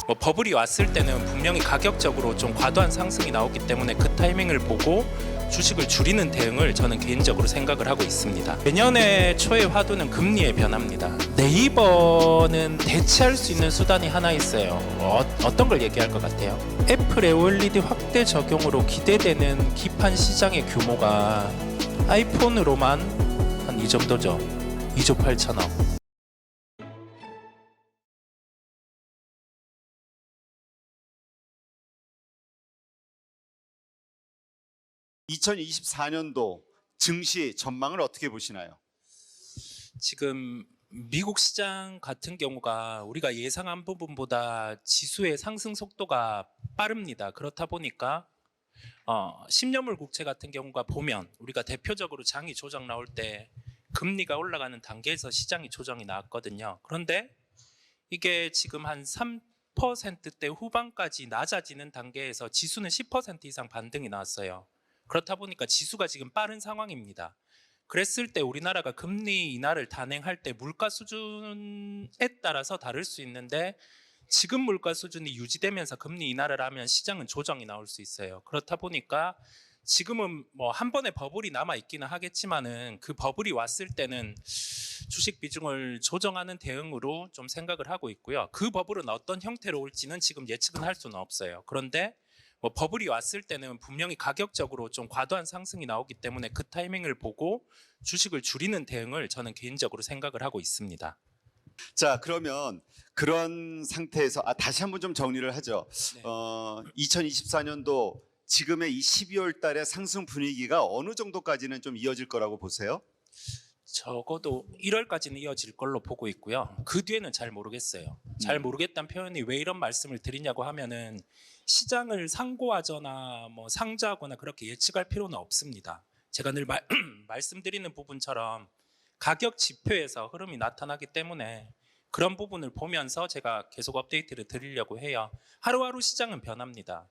뭐 버블이 왔을 때는 분명히 가격적으로 좀 과도한 상승이 나오기 때문에 그 타이밍을 보고 주식을 줄이는 대응을 저는 개인적으로 생각을 하고 있습니다. 내년에 초의 화두는 금리의 변화입니다. 네이버는 대체할 수 있는 수단이 하나 있어요. 어떤 걸 얘기할 것 같아요? 애플의 OLED 확대 적용으로 기대되는 기판 시장의 규모가 아이폰으로만 한 이 정도죠. 2조 8천억. 2024년도 증시 전망을 어떻게 보시나요? 지금 미국 시장 같은 경우가 우리가 예상한 부분보다 지수의 상승 속도가 빠릅니다. 그렇다 보니까 10년물 국채 같은 경우가 보면 우리가 대표적으로 장이 조정 나올 때 금리가 올라가는 단계에서 시장이 조정이 나왔거든요. 그런데 이게 지금 한 3%대 후반까지 낮아지는 단계에서 지수는 10% 이상 반등이 나왔어요. 그렇다 보니까 지수가 지금 빠른 상황입니다. 그랬을 때 우리나라가 금리 인하를 단행할 때 물가 수준에 따라서 다를 수 있는데 지금 물가 수준이 유지되면서 금리 인하를 하면 시장은 조정이 나올 수 있어요. 그렇다 보니까 지금은 뭐 한 번의 버블이 남아 있기는 하겠지만은 그 버블이 왔을 때는 주식 비중을 조정하는 대응으로 좀 생각을 하고 있고요. 그 버블은 어떤 형태로 올지는 지금 예측은 할 수는 없어요. 그런데 뭐 버블이 왔을 때는 분명히 가격적으로 좀 과도한 상승이 나오기 때문에 그 타이밍을 보고 주식을 줄이는 대응을 저는 개인적으로 생각을 하고 있습니다. 자, 그러면 그런 상태에서 다시 한번 좀 정리를 하죠. 네. 2024년도 지금의 이 12월 달의 상승 분위기가 어느 정도까지는 좀 이어질 거라고 보세요? 적어도 1월까지는 이어질 걸로 보고 있고요. 그 뒤에는 잘 모르겠어요. 잘 모르겠다는 표현이 왜 이런 말씀을 드리냐고 하면은 시장을 상고하거나 뭐 상저하거나 그렇게 예측할 필요는 없습니다. 제가 늘 말씀드리는 부분처럼 가격 지표에서 흐름이 나타나기 때문에 그런 부분을 보면서 제가 계속 업데이트를 드리려고 해요. 하루하루 시장은 변합니다.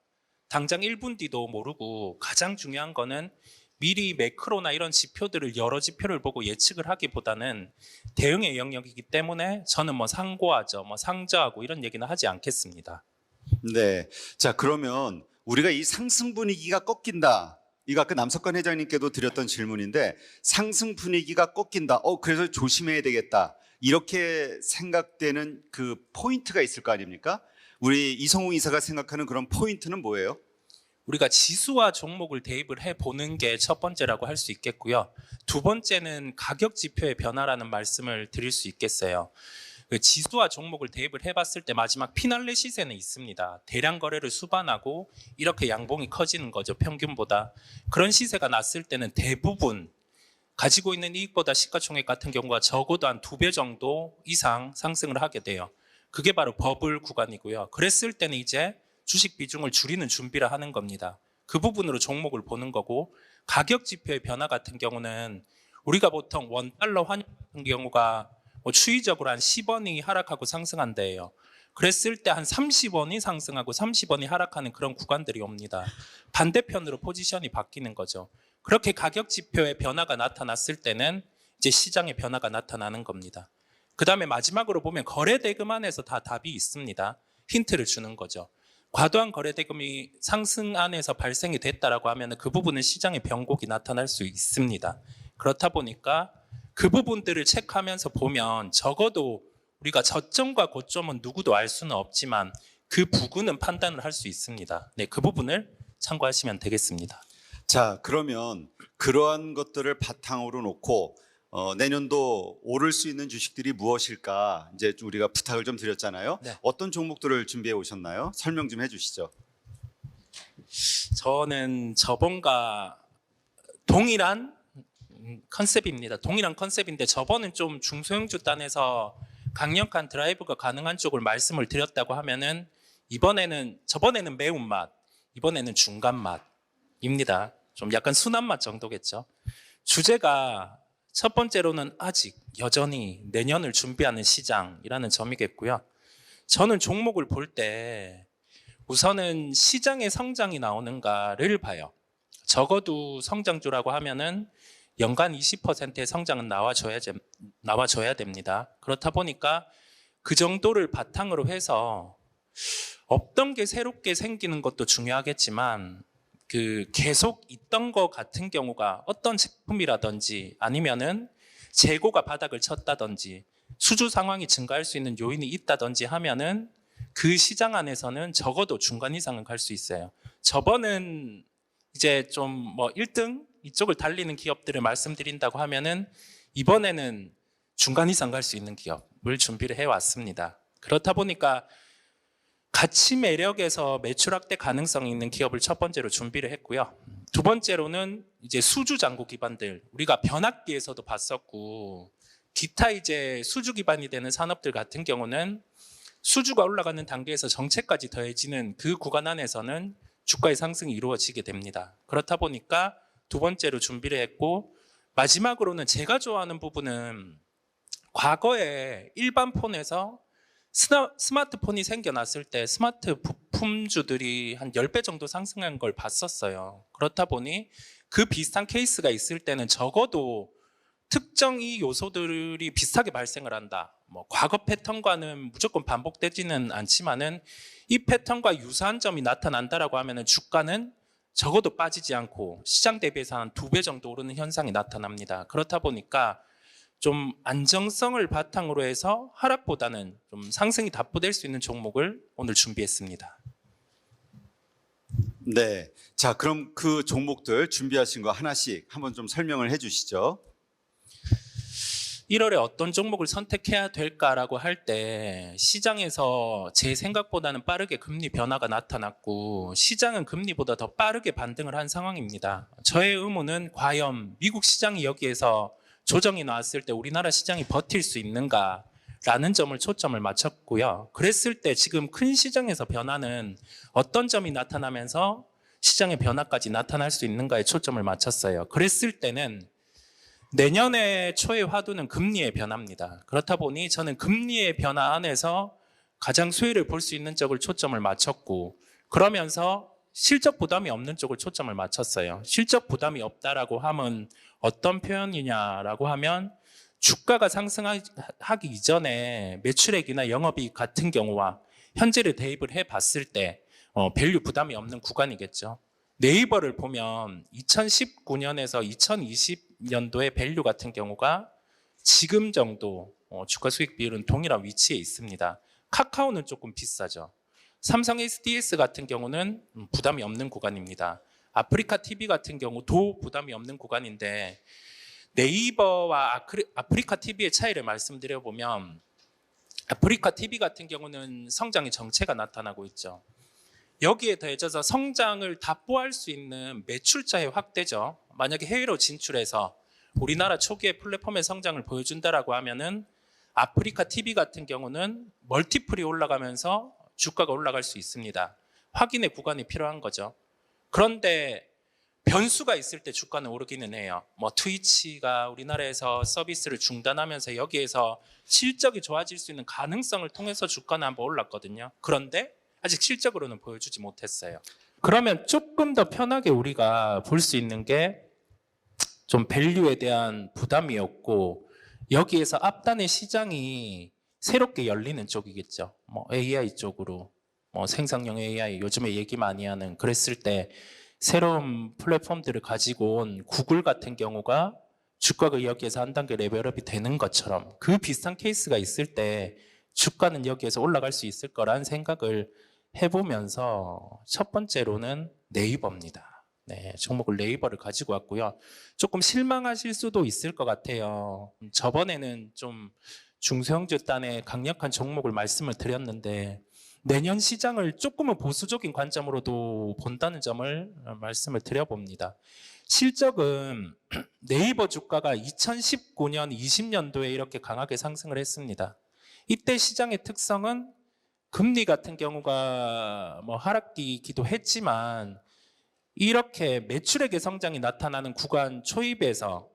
당장 1분 뒤도 모르고 가장 중요한 거는 미리 매크로나 이런 지표들을 여러 지표를 보고 예측을 하기보다는 대응의 영역이기 때문에 저는 뭐 상고하죠, 뭐 상저하고 이런 얘기는 하지 않겠습니다. 네. 자, 그러면 우리가 이 상승 분위기가 꺾인다. 이거 아까 남석관 회장님께도 드렸던 질문인데 상승 분위기가 꺾인다. 그래서 조심해야 되겠다. 이렇게 생각되는 그 포인트가 있을 거 아닙니까? 우리 이성웅 이사가 생각하는 그런 포인트는 뭐예요? 우리가 지수와 종목을 대입을 해보는 게 첫 번째라고 할 수 있겠고요. 두 번째는 가격 지표의 변화라는 말씀을 드릴 수 있겠어요. 그 지수와 종목을 대입을 해봤을 때 마지막 피날레 시세는 있습니다. 대량 거래를 수반하고 이렇게 양봉이 커지는 거죠. 평균보다. 그런 시세가 났을 때는 대부분 가지고 있는 이익보다 시가총액 같은 경우가 적어도 한 2배 정도 이상 상승을 하게 돼요. 그게 바로 버블 구간이고요. 그랬을 때는 이제 주식 비중을 줄이는 준비를 하는 겁니다. 그 부분으로 종목을 보는 거고, 가격 지표의 변화 같은 경우는 우리가 보통 원달러 환율 같은 경우가 뭐 추이적으로 한 10원이 하락하고 상승한대요. 그랬을 때 한 30원이 상승하고 30원이 하락하는 그런 구간들이 옵니다. 반대편으로 포지션이 바뀌는 거죠. 그렇게 가격 지표의 변화가 나타났을 때는 이제 시장의 변화가 나타나는 겁니다. 그 다음에 마지막으로 보면 거래 대금 안에서 다 답이 있습니다. 힌트를 주는 거죠. 과도한 거래 대금이 상승 안에서 발생이 됐다라고 하면 그 부분은 시장의 변곡이 나타날 수 있습니다. 그렇다 보니까 그 부분들을 체크하면서 보면 적어도 우리가 저점과 고점은 누구도 알 수는 없지만 그 부근은 판단을 할 수 있습니다. 네, 그 부분을 참고하시면 되겠습니다. 자, 그러면 그러한 것들을 바탕으로 놓고 내년도 오를 수 있는 주식들이 무엇일까 이제 우리가 부탁을 좀 드렸잖아요. 네. 어떤 종목들을 준비해 오셨나요? 설명 좀 해주시죠. 저는 저번과 동일한 컨셉입니다. 동일한 컨셉인데 저번은 좀 중소형주 단에서 강력한 드라이브가 가능한 쪽을 말씀을 드렸다고 하면은 저번에는 매운맛, 이번에는 중간맛입니다. 좀 약간 순한 맛 정도겠죠. 주제가 첫 번째로는 아직 여전히 내년을 준비하는 시장이라는 점이겠고요. 저는 종목을 볼 때 우선은 시장의 성장이 나오는가를 봐요. 적어도 성장주라고 하면은 연간 20%의 성장은 나와줘야 됩니다. 그렇다 보니까 그 정도를 바탕으로 해서 없던 게 새롭게 생기는 것도 중요하겠지만 그 계속 있던 것 같은 경우가 어떤 제품이라든지 아니면은 재고가 바닥을 쳤다든지 수주 상황이 증가할 수 있는 요인이 있다든지 하면은 그 시장 안에서는 적어도 중간 이상은 갈 수 있어요. 저번은 이제 좀 뭐 1등 이쪽을 달리는 기업들을 말씀드린다고 하면은 이번에는 중간 이상 갈 수 있는 기업을 준비를 해왔습니다. 그렇다 보니까 가치 매력에서 매출 확대 가능성이 있는 기업을 첫 번째로 준비를 했고요. 두 번째로는 이제 수주 잔고 기반들, 우리가 변압기에서도 봤었고 기타 이제 수주 기반이 되는 산업들 같은 경우는 수주가 올라가는 단계에서 정체까지 더해지는 그 구간 안에서는 주가의 상승이 이루어지게 됩니다. 그렇다 보니까 두 번째로 준비를 했고, 마지막으로는 제가 좋아하는 부분은 과거에 일반 폰에서 스마트폰이 생겨났을 때 스마트 부품주들이 한 10배 정도 상승한 걸 봤었어요. 그렇다 보니 그 비슷한 케이스가 있을 때는 적어도 특정 이 요소들이 비슷하게 발생을 한다. 뭐 과거 패턴과는 무조건 반복되지는 않지만은 이 패턴과 유사한 점이 나타난다라고 하면은 주가는 적어도 빠지지 않고 시장 대비해서 한 2배 정도 오르는 현상이 나타납니다. 그렇다 보니까 좀 안정성을 바탕으로 해서 하락보다는 좀 상승이 답보될 수 있는 종목을 오늘 준비했습니다. 네. 자, 그럼 그 종목들 준비하신 거 하나씩 한번 좀 설명을 해 주시죠. 1월에 어떤 종목을 선택해야 될까라고 할 때 시장에서 제 생각보다는 빠르게 금리 변화가 나타났고 시장은 금리보다 더 빠르게 반등을 한 상황입니다. 저의 의문은 과연 미국 시장이 여기에서 조정이 나왔을 때 우리나라 시장이 버틸 수 있는가라는 점을 초점을 맞췄고요. 그랬을 때 지금 큰 시장에서 변화는 어떤 점이 나타나면서 시장의 변화까지 나타날 수 있는가에 초점을 맞췄어요. 그랬을 때는 내년의 초의 화두는 금리의 변화입니다. 그렇다 보니 저는 금리의 변화 안에서 가장 수혜를 볼 수 있는 쪽을 초점을 맞췄고, 그러면서 실적 부담이 없는 쪽을 초점을 맞췄어요. 실적 부담이 없다라고 하면 어떤 표현이냐라고 하면 주가가 상승하기 이전에 매출액이나 영업이익 같은 경우와 현재를 대입을 해봤을 때 밸류 부담이 없는 구간이겠죠. 네이버를 보면 2019년에서 2020년도의 밸류 같은 경우가 지금 정도 주가 수익 비율은 동일한 위치에 있습니다. 카카오는 조금 비싸죠. 삼성 SDS 같은 경우는 부담이 없는 구간입니다. 아프리카 TV 같은 경우도 부담이 없는 구간인데, 네이버와 아프리카 TV의 차이를 말씀드려보면 아프리카 TV 같은 경우는 성장의 정체가 나타나고 있죠. 여기에 더해져서 성장을 답보할 수 있는 매출자의 확대죠. 만약에 해외로 진출해서 우리나라 초기의 플랫폼의 성장을 보여준다라고 하면은 아프리카 TV 같은 경우는 멀티플이 올라가면서 주가가 올라갈 수 있습니다. 확인의 구간이 필요한 거죠. 그런데 변수가 있을 때 주가는 오르기는 해요. 뭐 트위치가 우리나라에서 서비스를 중단하면서 여기에서 실적이 좋아질 수 있는 가능성을 통해서 주가는 한번 올랐거든요. 그런데 아직 실적으로는 보여주지 못했어요. 그러면 조금 더 편하게 우리가 볼 수 있는 게 좀 밸류에 대한 부담이 없고, 여기에서 앞단의 시장이 새롭게 열리는 쪽이겠죠. 뭐 AI 쪽으로, 뭐 생성형 AI 요즘에 얘기 많이 하는, 그랬을 때 새로운 플랫폼들을 가지고 온 구글 같은 경우가 주가가 여기에서 한 단계 레벨업이 되는 것처럼 그 비슷한 케이스가 있을 때 주가는 여기에서 올라갈 수 있을 거라는 생각을 해보면서 첫 번째로는 네이버입니다. 네, 종목을 네이버를 가지고 왔고요. 조금 실망하실 수도 있을 것 같아요. 저번에는 좀 중소형주단의 강력한 종목을 말씀을 드렸는데 내년 시장을 조금은 보수적인 관점으로도 본다는 점을 말씀을 드려봅니다. 실적은 네이버 주가가 2019년, 20년도에 이렇게 강하게 상승을 했습니다. 이때 시장의 특성은 금리 같은 경우가 뭐 하락기이기도 했지만 이렇게 매출액의 성장이 나타나는 구간 초입에서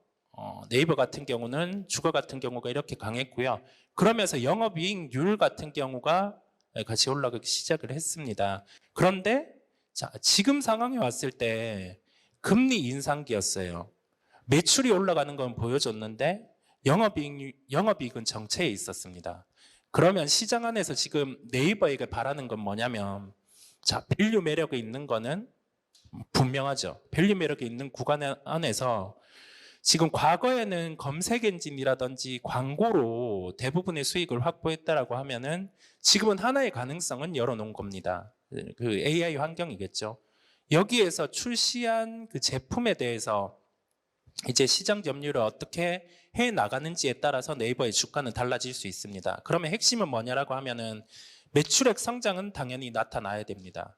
네이버 같은 경우는 주가 같은 경우가 이렇게 강했고요. 그러면서 영업이익률 같은 경우가 같이 올라가기 시작을 했습니다. 그런데 자, 지금 상황에 왔을 때 금리 인상기였어요. 매출이 올라가는 건 보여줬는데 영업이익은 정체에 있었습니다. 그러면 시장 안에서 지금 네이버에게 바라는 건 뭐냐면, 자, 밸류 매력이 있는 거는 분명하죠. 밸류 매력이 있는 구간 안에서 지금 과거에는 검색 엔진이라든지 광고로 대부분의 수익을 확보했다라고 하면은 지금은 하나의 가능성은 열어놓은 겁니다. 그 AI 환경이겠죠. 여기에서 출시한 그 제품에 대해서 이제 시장 점유율을 어떻게 해 나가는지에 따라서 네이버의 주가는 달라질 수 있습니다. 그러면 핵심은 뭐냐라고 하면은 매출액 성장은 당연히 나타나야 됩니다.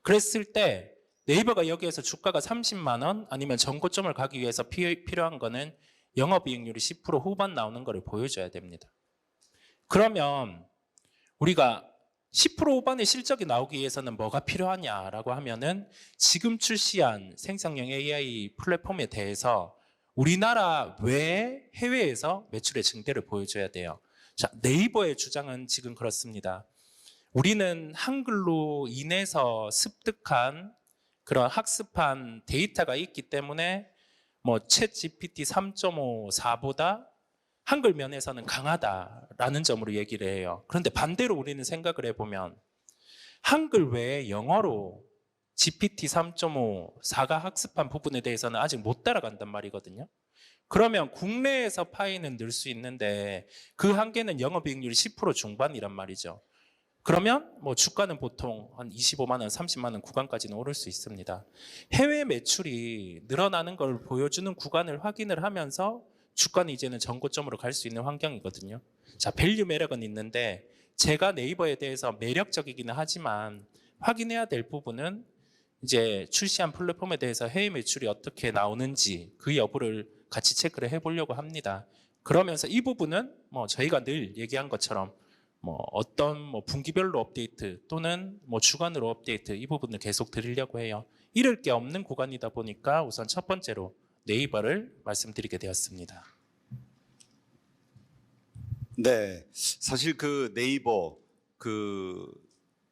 그랬을 때 네이버가 여기에서 주가가 30만 원 아니면 전고점을 가기 위해서 필요한 거는 영업이익률이 10% 후반 나오는 거를 보여줘야 됩니다. 그러면 우리가 10% 후반의 실적이 나오기 위해서는 뭐가 필요하냐라고 하면은 지금 출시한 생성형 AI 플랫폼에 대해서 우리나라 외 해외에서 매출의 증대를 보여줘야 돼요. 자, 네이버의 주장은 지금 그렇습니다. 우리는 한글로 인해서 습득한 그런 학습한 데이터가 있기 때문에 챗 GPT 3.5, 4보다 한글 면에서는 강하다라는 점으로 얘기를 해요. 그런데 반대로 우리는 생각을 해보면 한글 외에 영어로 GPT 3.5, 4가 학습한 부분에 대해서는 아직 못 따라간단 말이거든요. 그러면 국내에서 파이는 늘 수 있는데 그 한계는 영업이익률이 10% 중반이란 말이죠. 그러면 주가는 보통 한 25만 원, 30만 원 구간까지는 오를 수 있습니다. 해외 매출이 늘어나는 걸 보여주는 구간을 확인을 하면서 주가는 이제는 전고점으로 갈 수 있는 환경이거든요. 자, 밸류 매력은 있는데 제가 네이버에 대해서 매력적이기는 하지만 확인해야 될 부분은 이제 출시한 플랫폼에 대해서 해외 매출이 어떻게 나오는지 그 여부를 같이 체크를 해보려고 합니다. 그러면서 이 부분은 저희가 늘 얘기한 것처럼 어떤 분기별로 업데이트 또는 주간으로 업데이트 이 부분을 계속 드리려고 해요. 잃을 게 없는 구간이다 보니까 우선 첫 번째로 네이버를 말씀드리게 되었습니다. 네, 사실 그 네이버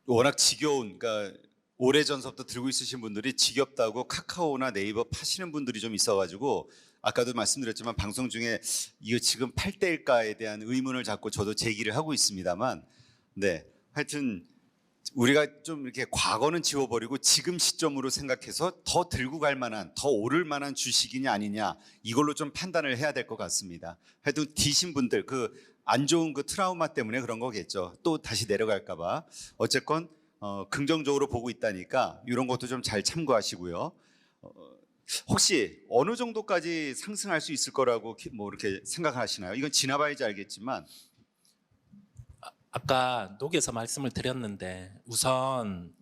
워낙 지겨운, 그러니까 오래전서부터 들고 있으신 분들이 지겹다고 카카오나 네이버 파시는 분들이 좀 있어가지고 아까도 말씀드렸지만 방송 중에 이거 지금 팔 때일까에 대한 의문을 자꾸 저도 제기를 하고 있습니다만, 네, 하여튼 우리가 좀 이렇게 과거는 지워버리고 지금 시점으로 생각해서 더 들고 갈 만한, 더 오를 만한 주식이냐 아니냐 이걸로 좀 판단을 해야 될 것 같습니다. 하여튼 디신 분들 안 좋은 트라우마 때문에 그런 거겠죠. 또 다시 내려갈까봐. 어쨌건 긍정적으로 보고 있다니까 이런 것도 좀 잘 참고하시고요. 혹시 어느 정도까지 상승할 수 있을 거라고 이렇게 생각하시나요? 이건 지나봐야지 알겠지만. 아까 녹여서 말씀을 드렸는데 우선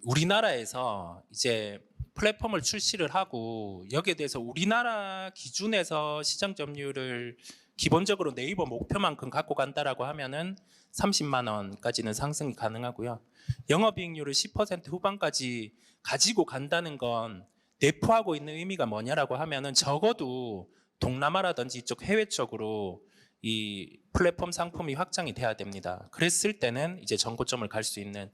우리나라에서 이제 플랫폼을 출시를 하고 여기에 대해서 우리나라 기준에서 시장 점유율을 기본적으로 네이버 목표만큼 갖고 간다라고 하면은 30만 원까지는 상승이 가능하고요. 영업이익률을 10% 후반까지 가지고 간다는 건 내포하고 있는 의미가 뭐냐라고 하면은 적어도 동남아라든지 이쪽 해외 쪽으로 이 플랫폼 상품이 확장이 돼야 됩니다. 그랬을 때는 이제 전고점을 갈 수 있는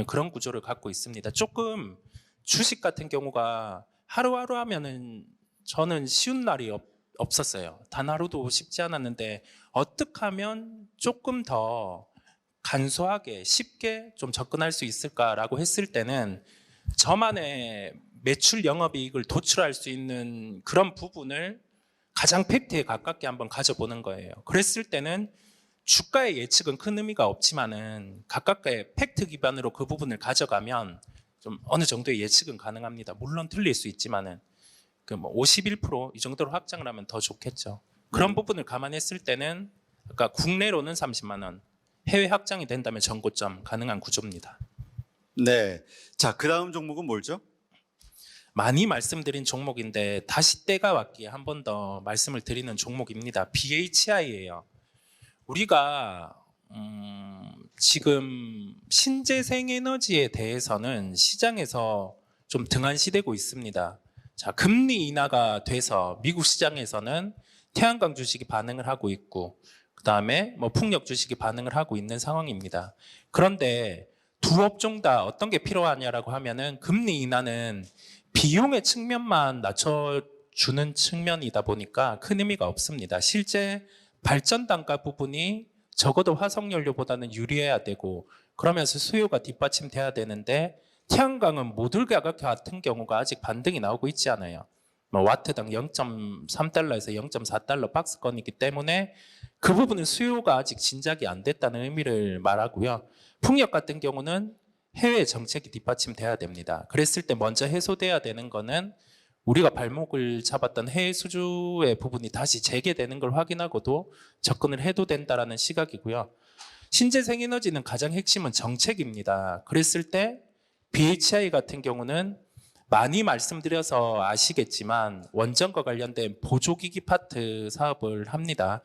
그런 구조를 갖고 있습니다. 조금 주식 같은 경우가 하루하루 하면은 저는 쉬운 날이 없었어요. 단 하루도 쉽지 않았는데 어떻게 하면 조금 더 간소하게 쉽게 좀 접근할 수 있을까라고 했을 때는 저만의 매출 영업이익을 도출할 수 있는 그런 부분을 가장 팩트에 가깝게 한번 가져보는 거예요. 그랬을 때는 주가의 예측은 큰 의미가 없지만은 가깝게 팩트 기반으로 그 부분을 가져가면 좀 어느 정도의 예측은 가능합니다. 물론 틀릴 수 있지만은 51%이 정도로 확장을 하면 더 좋겠죠. 그런 부분을 감안했을 때는 아까 국내로는 30만 원, 해외 확장이 된다면 전고점 가능한 구조입니다. 네, 자, 그 다음 종목은 뭐죠? 많이 말씀드린 종목인데 다시 때가 왔기에 한 번 더 말씀을 드리는 종목입니다. BHI예요. 우리가 지금 신재생 에너지에 대해서는 시장에서 좀 등한시되고 있습니다. 자, 금리 인하가 돼서 미국 시장에서는 태양광 주식이 반응을 하고 있고 그다음에 풍력 주식이 반응을 하고 있는 상황입니다. 그런데 두 업종 다 어떤 게 필요하냐라고 하면은 금리 인하는 비용의 측면만 낮춰주는 측면이다 보니까 큰 의미가 없습니다. 실제 발전 단가 부분이 적어도 화석연료보다는 유리해야 되고 그러면서 수요가 뒷받침돼야 되는데 태양광은 모듈 가격 같은 경우가 아직 반등이 나오고 있지 않아요. 뭐 와트당 0.3달러에서 0.4달러 박스권이기 때문에 그 부분은 수요가 아직 진작이 안 됐다는 의미를 말하고요. 풍력 같은 경우는 해외 정책이 뒷받침돼야 됩니다. 그랬을 때 먼저 해소돼야 되는 거는 우리가 발목을 잡았던 해외 수주의 부분이 다시 재개되는 걸 확인하고도 접근을 해도 된다라는 시각이고요. 신재생에너지는 가장 핵심은 정책입니다. 그랬을 때 BHI 같은 경우는 많이 말씀드려서 아시겠지만 원전과 관련된 보조기기 파트 사업을 합니다.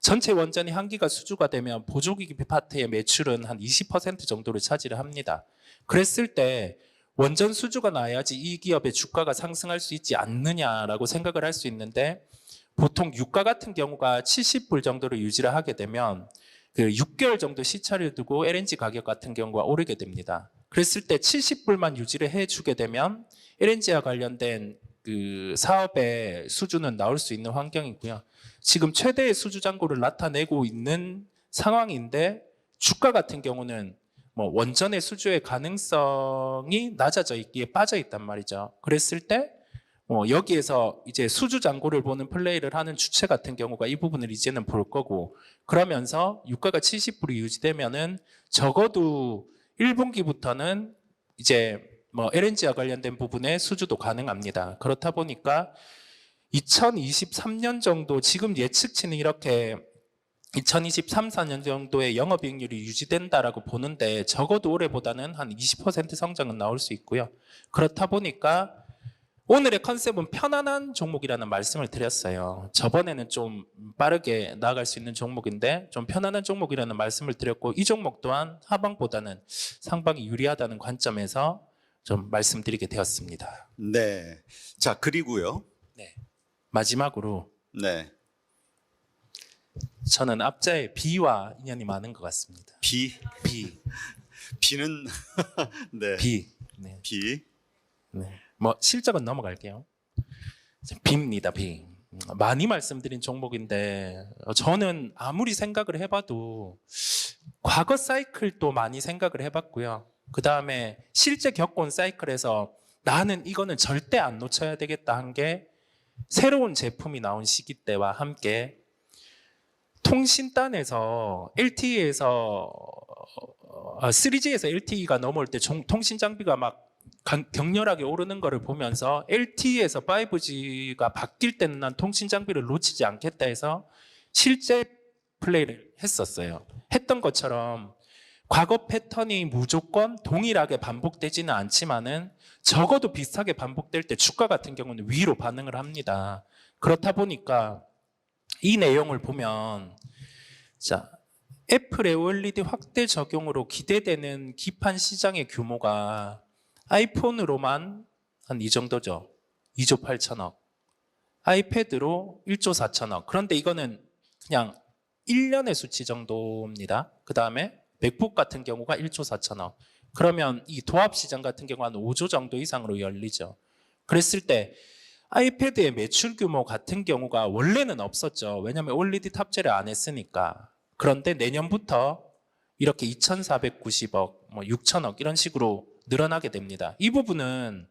전체 원전이 한 기가 수주가 되면 보조기기 파트의 매출은 한 20% 정도를 차지를 합니다. 그랬을 때 원전 수주가 나야지 이 기업의 주가가 상승할 수 있지 않느냐라고 생각을 할 수 있는데 보통 유가 같은 경우가 70불 정도를 유지를 하게 되면 그 6개월 정도 시차를 두고 LNG 가격 같은 경우가 오르게 됩니다. 그랬을 때 70불만 유지를 해주게 되면 LNG와 관련된 그 사업의 수주는 나올 수 있는 환경이고요. 지금 최대의 수주 잔고를 나타내고 있는 상황인데 주가 같은 경우는 뭐 원전의 수주의 가능성이 낮아져 있기에 빠져 있단 말이죠. 그랬을 때 여기에서 이제 수주 잔고를 보는 플레이를 하는 주체 같은 경우가 이 부분을 이제는 볼 거고 그러면서 유가가 70불이 유지되면은 적어도 1분기부터는 이제 뭐 LNG와 관련된 부분의 수주도 가능합니다. 그렇다 보니까 2023년 정도 지금 예측치는 이렇게 2023, 4년 정도의 영업이익률이 유지된다라고 보는데 적어도 올해보다는 한 20% 성장은 나올 수 있고요. 그렇다 보니까 오늘의 컨셉은 편안한 종목이라는 말씀을 드렸어요. 저번에는 좀 빠르게 나아갈 수 있는 종목인데 좀 편안한 종목이라는 말씀을 드렸고 이 종목 또한 하방보다는 상방이 유리하다는 관점에서 좀 말씀드리게 되었습니다. 네. 자, 그리고요. 네. 마지막으로 네. 저는 앞자에 B와 인연이 많은 것 같습니다. B. B는 네. B. 네. B. 네. 뭐 실적은 넘어갈게요. B입니다. B. 많이 말씀드린 종목인데 저는 아무리 생각을 해봐도 과거 사이클도 많이 생각을 해봤고요. 그 다음에 실제 겪어온 사이클에서 나는 이거는 절대 안 놓쳐야 되겠다 한 게 새로운 제품이 나온 시기 때와 함께 통신단에서 LTE에서 3G에서 LTE가 넘어올 때 통신 장비가 막 격렬하게 오르는 것을 보면서 LTE에서 5G가 바뀔 때는 난 통신 장비를 놓치지 않겠다 해서 실제 플레이를 했었어요. 했던 것처럼 과거 패턴이 무조건 동일하게 반복되지는 않지만은 적어도 비슷하게 반복될 때 주가 같은 경우는 위로 반응을 합니다. 그렇다 보니까 이 내용을 보면 자, 애플의 OLED 확대 적용으로 기대되는 기판 시장의 규모가 아이폰으로만 한 이 정도죠. 2조 8천억. 아이패드로 1조 4천억. 그런데 이거는 그냥 1년의 수치 정도입니다. 그 다음에 맥북 같은 경우가 1조 4천억. 그러면 이 도합 시장 같은 경우 한 5조 정도 이상으로 열리죠. 그랬을 때 아이패드의 매출 규모 같은 경우가 원래는 없었죠. 왜냐하면 OLED 탑재를 안 했으니까. 그런데 내년부터 이렇게 2,490억, 뭐 6천억 이런 식으로 늘어나게 됩니다. 이 부분은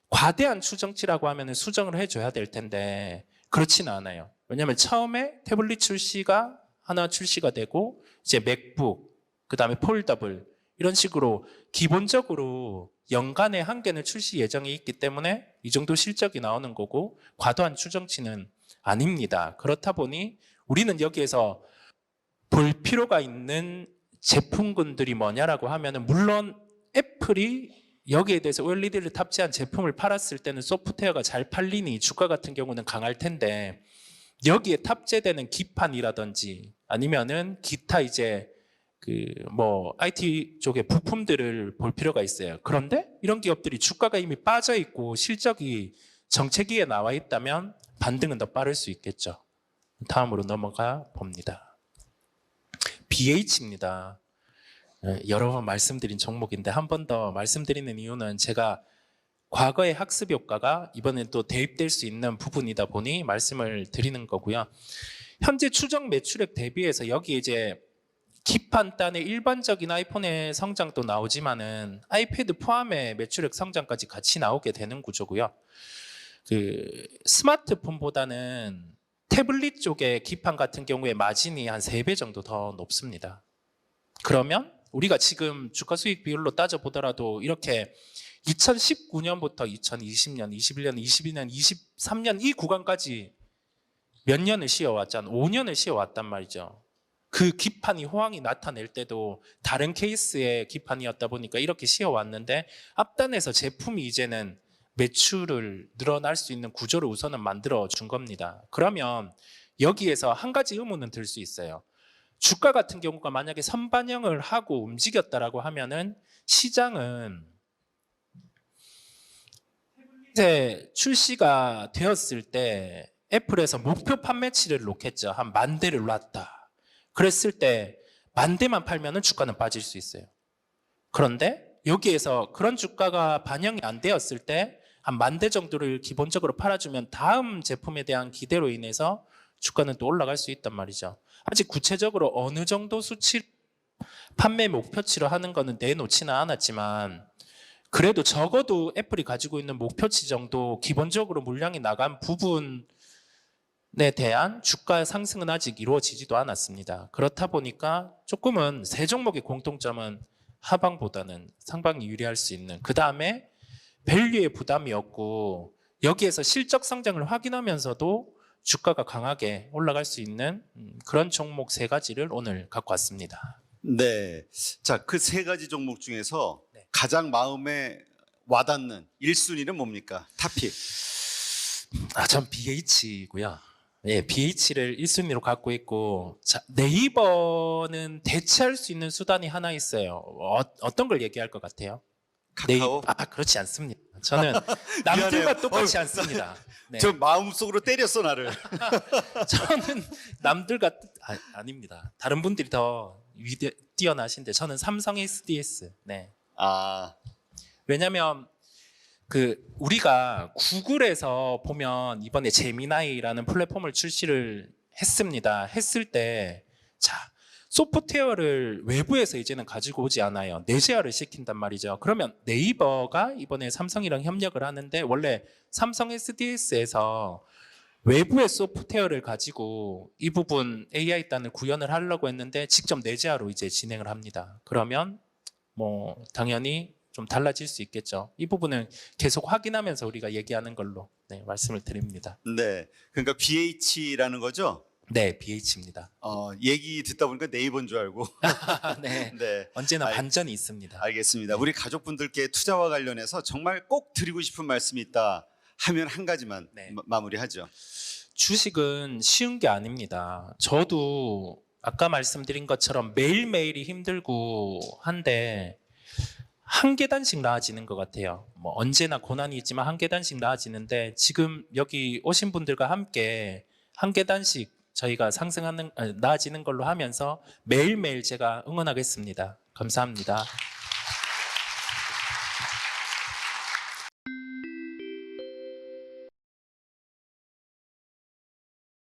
과대한 추정치라고 하면 수정을 해줘야 될 텐데 그렇지는 않아요. 왜냐하면 처음에 태블릿 출시가 하나 출시가 되고 이제 맥북, 그 다음에 폴더블 이런 식으로 기본적으로 연간에 한 개는 출시 예정이 있기 때문에 이 정도 실적이 나오는 거고 과도한 추정치는 아닙니다. 그렇다 보니 우리는 여기에서 볼 필요가 있는 제품군들이 뭐냐라고 하면은 물론 애플이 여기에 대해서 OLED를 탑재한 제품을 팔았을 때는 소프트웨어가 잘 팔리니 주가 같은 경우는 강할 텐데 여기에 탑재되는 기판이라든지 아니면은 기타 이제 뭐 IT 쪽의 부품들을 볼 필요가 있어요. 그런데 이런 기업들이 주가가 이미 빠져 있고 실적이 정체기에 나와 있다면 반등은 더 빠를 수 있겠죠. 다음으로 넘어가 봅니다. BH입니다. 여러 번 말씀드린 종목인데 한 번 더 말씀드리는 이유는 제가 과거의 학습 효과가 이번엔 또 대입될 수 있는 부분이다 보니 말씀을 드리는 거고요. 현재 추정 매출액 대비해서 여기 이제 기판단의 일반적인 아이폰의 성장도 나오지만은 아이패드 포함의 매출액 성장까지 같이 나오게 되는 구조고요. 그 스마트폰보다는 태블릿 쪽의 기판 같은 경우에 마진이 한 3배 정도 더 높습니다. 그러면 우리가 지금 주가 수익 비율로 따져보더라도 이렇게 2019년부터 2020년, 21년, 22년, 23년 이 구간까지 몇 년을 쉬어왔잖아. 5년을 쉬어왔단 말이죠. 그 기판이 호황이 나타낼 때도 다른 케이스의 기판이었다 보니까 이렇게 쉬어왔는데 앞단에서 제품이 이제는 매출을 늘어날 수 있는 구조를 우선은 만들어 준 겁니다. 그러면 여기에서 한 가지 의문은 들 수 있어요. 주가 같은 경우가 만약에 선반영을 하고 움직였다라고 하면은 시장은 이제 출시가 되었을 때 애플에서 목표 판매치를 놓겠죠. 한 10,000대를 놨다. 그랬을 때 10,000대만 팔면은 주가는 빠질 수 있어요. 그런데 여기에서 그런 주가가 반영이 안 되었을 때 한 10,000대 정도를 기본적으로 팔아주면 다음 제품에 대한 기대로 인해서 주가는 또 올라갈 수 있단 말이죠. 아직 구체적으로 어느 정도 수치 판매 목표치로 하는 거는 내놓지는 않았지만 그래도 적어도 애플이 가지고 있는 목표치 정도 기본적으로 물량이 나간 부분에 대한 주가 상승은 아직 이루어지지도 않았습니다. 그렇다 보니까 조금은 세 종목의 공통점은 하방보다는 상방이 유리할 수 있는, 그 다음에 밸류의 부담이 없고 여기에서 실적 성장을 확인하면서도 주가가 강하게 올라갈 수 있는 그런 종목 3가지를 오늘 갖고 왔습니다. 네. 자, 그 3가지 종목 중에서 네. 가장 마음에 와닿는 1순위는 뭡니까? 탑픽. 전 BH고요. 예, BH를 1순위로 갖고 있고, 자, 네이버는 대체할 수 있는 수단이 하나 있어요. 어떤 걸 얘기할 것 같아요? 카카오? 그렇지 않습니다. 저는 남들과 똑같이 않습니다. 네. 저 마음속으로 때렸어 나를. 저는 남들과 아닙니다. 다른 분들이 더 뛰어나신데 저는 삼성 SDS. 네. 아, 왜냐하면 그 우리가 구글에서 보면 이번에 제미나이라는 플랫폼을 출시를 했습니다. 했을 때 자, 소프트웨어를 외부에서 이제는 가지고 오지 않아요. 내재화를 시킨단 말이죠. 그러면 네이버가 이번에 삼성이랑 협력을 하는데 원래 삼성 SDS에서 외부의 소프트웨어를 가지고 이 부분 AI단을 구현을 하려고 했는데 직접 내재화로 이제 진행을 합니다. 그러면 뭐 당연히 좀 달라질 수 있겠죠. 이 부분은 계속 확인하면서 우리가 얘기하는 걸로 말씀을 드립니다. 네. 그러니까 BH라는 거죠? 네, BH입니다. 얘기 듣다 보니까 네이버인 줄 알고. 네. 네. 언제나 반전이 있습니다. 알겠습니다. 우리 가족분들께 투자와 관련해서 정말 꼭 드리고 싶은 말씀이 있다 하면 한 가지만 마무리하죠. 주식은 쉬운 게 아닙니다. 저도 아까 말씀드린 것처럼 매일매일이 힘들고 한데 한 계단씩 나아지는 것 같아요. 뭐 언제나 고난이 있지만 한 계단씩 나아지는데 지금 여기 오신 분들과 함께 한 계단씩 저희가 나아지는 걸로 하면서 매일매일 제가 응원하겠습니다. 감사합니다.